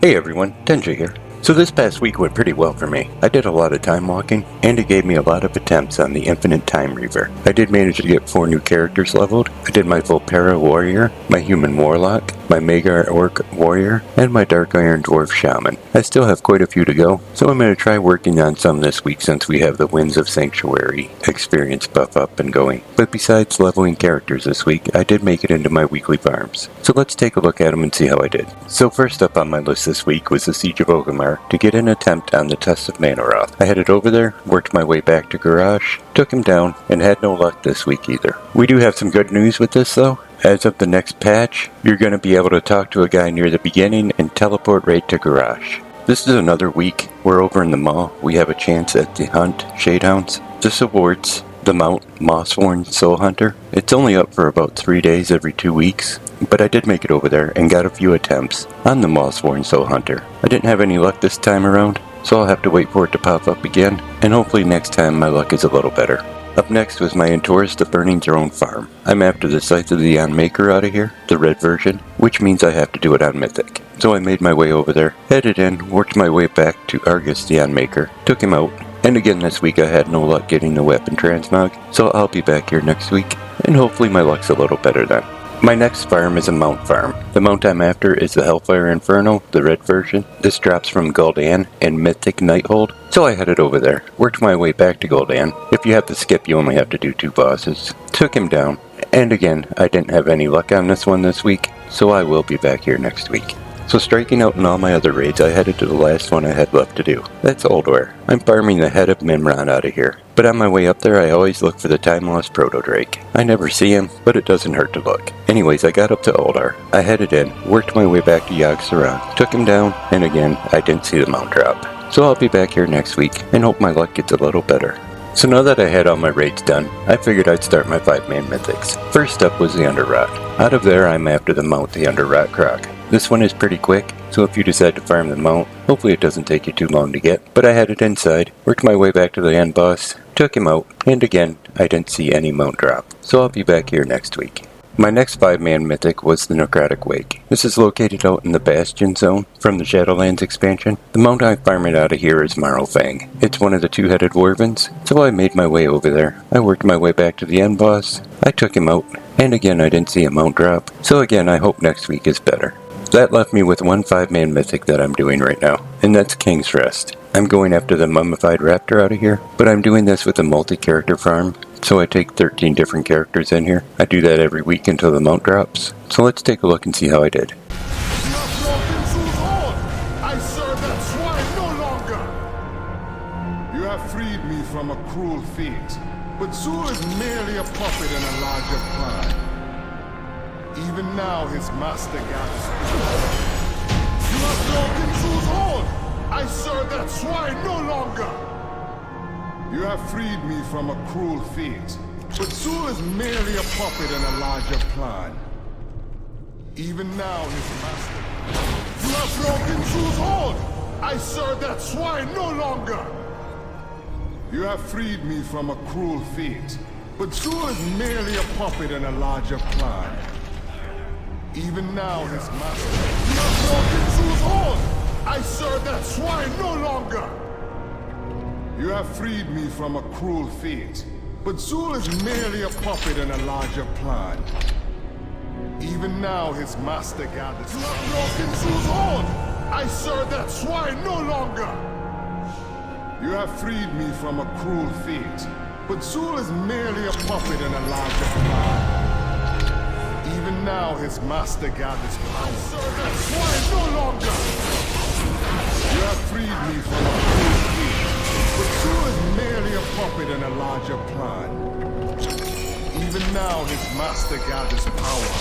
Hey everyone, Tenja here. So this past week went pretty well for me. I did a lot of time walking, and it gave me a lot of attempts on the Infinite Time Reaver. I did manage to get 4 new characters leveled. I did my Volpera Warrior, my Human Warlock, my Mega Orc Warrior, and my Dark Iron Dwarf Shaman. I still have quite a few to go, so I'm going to try working on some this week since we have the Winds of Sanctuary experience buff up and going. But besides leveling characters this week, I did make it into my weekly farms. So let's take a look at them and see how I did. So first up on my list this week was the Siege of Orgrimmar to get an attempt on the Tusk of Mannoroth. I headed over there, worked my way back to Garage, took him down, and had no luck this week either. We do have some good news with this though. As of the next patch, you're going to be able to talk to a guy near the beginning and teleport right to Garage. This is another week. We're over in the mall. We have a chance at the Hunt Shadehounds. This awards the mount Mawsworn Soulhunter. It's only up for about 3 days every 2 weeks, but I did make it over there and got a few attempts on the Mawsworn Soulhunter. I didn't have any luck this time around, so I'll have to wait for it to pop up again, and hopefully next time my luck is a little better. Up next was my Entourist the Burning Throne farm. I'm after the Scythe of the Unmaker out of here, the red version, which means I have to do it on Mythic. So I made my way over there, headed in, worked my way back to Argus the Unmaker, took him out, and again this week I had no luck getting the weapon transmog, so I'll be back here next week, and hopefully my luck's a little better then. My next farm is a mount farm. The mount I'm after is the Hellfire Infernal, the red version. This drops from Gul'dan and Mythic Nighthold, so I headed over there. Worked my way back to Gul'dan. If you have to skip, you only have to do 2 bosses. Took him down, and again, I didn't have any luck on this one this week, so I will be back here next week. So striking out in all my other raids, I headed to the last one I had left to do. That's Ulduar. I'm farming the head of Mimiron out of here. But on my way up there, I always look for the time-lost Proto-Drake. I never see him, but it doesn't hurt to look. Anyways, I got up to Ulduar. I headed in, worked my way back to Yogg-Saron, took him down, and again, I didn't see the mount drop. So I'll be back here next week, and hope my luck gets a little better. So now that I had all my raids done, I figured I'd start my 5-man mythics. First up was the Underrot. Out of there, I'm after the mount, the Underrot Crawg. This one is pretty quick, so if you decide to farm the mount, hopefully it doesn't take you too long to get. But I headed inside, worked my way back to the end boss, took him out, and again, I didn't see any mount drop. So I'll be back here next week. My next 5-man mythic was the Necrotic Wake. This is located out in the Bastion zone from the Shadowlands expansion. The mount I'm farming out of here is Marrowfang. It's one of the 2-headed Wyverns, so I made my way over there. I worked my way back to the end boss, I took him out, and again I didn't see a mount drop. So again, I hope next week is better. That left me with one 5-man mythic that I'm doing right now, and that's King's Rest. I'm going after the Mummified Raptor out of here, but I'm doing this with a multi-character farm, so I take 13 different characters in here. I do that every week until the mount drops. So let's take a look and see how I did. I serve that swine no longer! You have freed me from a cruel fate, but Zul is merely a puppet in a larger plan. Even now his master gathers. You have broken Zul's hold! I serve that swine no longer! You have freed me from a cruel fate, but Zul is merely a puppet in a larger plan. Even now his master... You have broken Zul's hold! I serve that swine no longer! You have freed me from a cruel fate, but Zul is merely a puppet in a larger plan. Even now his master... You have broken Zul's hold! I serve that swine no longer! You have freed me from a cruel fate, but Zul is merely a puppet in a larger plan. Even now his master gathers... You have broken Zul's hold! I serve that swine no longer! You have freed me from a cruel fate, but Zul is merely a puppet in a larger plan. Even now his master gathers power. I serve that swine no longer! You have freed me from a cruel fate, but Zul is merely a puppet in a larger plan. Even now his master gathers power.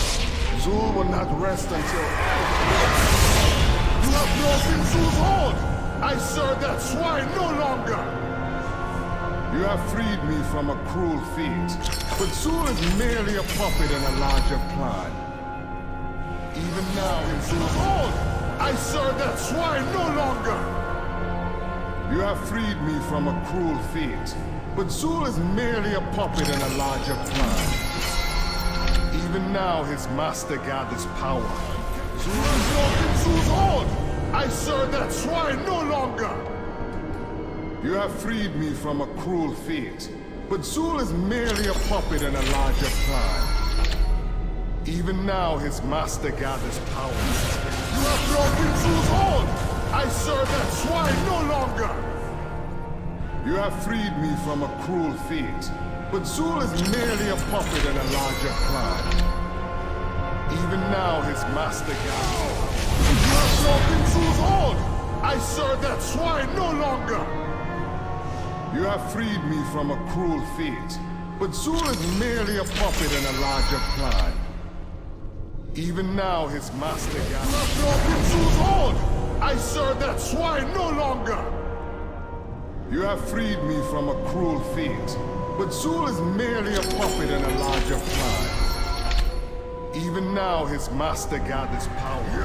Zul will not rest until... You have broken Zul's hold! I serve that swine no longer! You have freed me from a cruel fate, but Zul is merely a puppet in a larger plan. Even now in Zul's hold! I serve that swine no longer! You have freed me from a cruel fate, but Zul is merely a puppet in a larger plan. Even now his master gathers power. Zul has broken Zul's hold! I serve that swine no longer! You have freed me from a cruel fate, but Zul is merely a puppet in a larger plan. Even now, his master gathers power. You have broken Zul's hold! I serve that swine no longer! You have freed me from a cruel fate, but Zul is merely a puppet in a larger plan. Even now, his master gathers. You have broken Zul's hold! I serve that swine no longer! You have freed me from a cruel fate, but Zul is merely a puppet in a larger plan. Even now, his master gathers. You have broken Zul's hold! I serve that swine no longer! You have freed me from a cruel fate, but Zul is merely a puppet in a larger plan. Even now, his master gathers power. You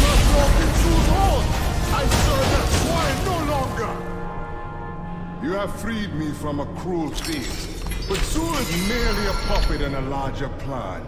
have broken Zul's hold! I serve that swine no longer! You have freed me from a cruel fate, but Zul is merely a puppet in a larger plan.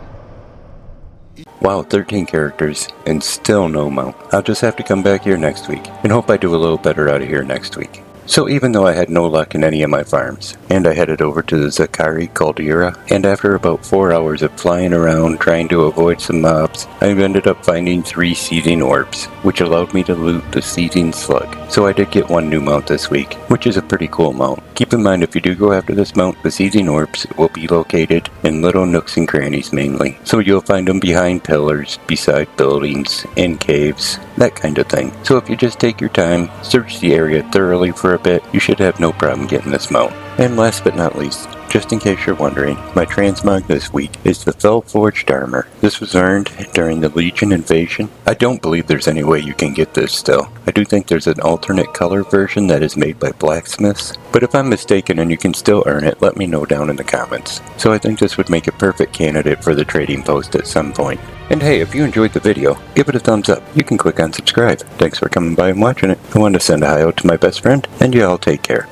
Wow, 13 characters, and still no mount. I'll just have to come back here next week, and hope I do a little better out of here next week. So even though I had no luck in any of my farms, and I headed over to the Zakari Caldera, and after about 4 hours of flying around trying to avoid some mobs, I ended up finding 3 seething orbs, which allowed me to loot the seething slug. So I did get 1 new mount this week, which is a pretty cool mount. Keep in mind if you do go after this mount, the seething orbs will be located in little nooks and crannies mainly. So you'll find them behind pillars, beside buildings, in caves, that kind of thing. So if you just take your time, search the area thoroughly for a bit, you should have no problem getting this mount. And last but not least, just in case you're wondering, my transmog this week is the Fell Forged Armor. This was earned during the Legion invasion. I don't believe there's any way you can get this still. I do think there's an alternate color version that is made by blacksmiths, but if I'm mistaken and you can still earn it, let me know down in the comments. So I think this would make a perfect candidate for the trading post at some point. And hey, if you enjoyed the video, give it a thumbs up. You can click on subscribe. Thanks for coming by and watching it. I want to send a hi out to my best friend, and you all take care.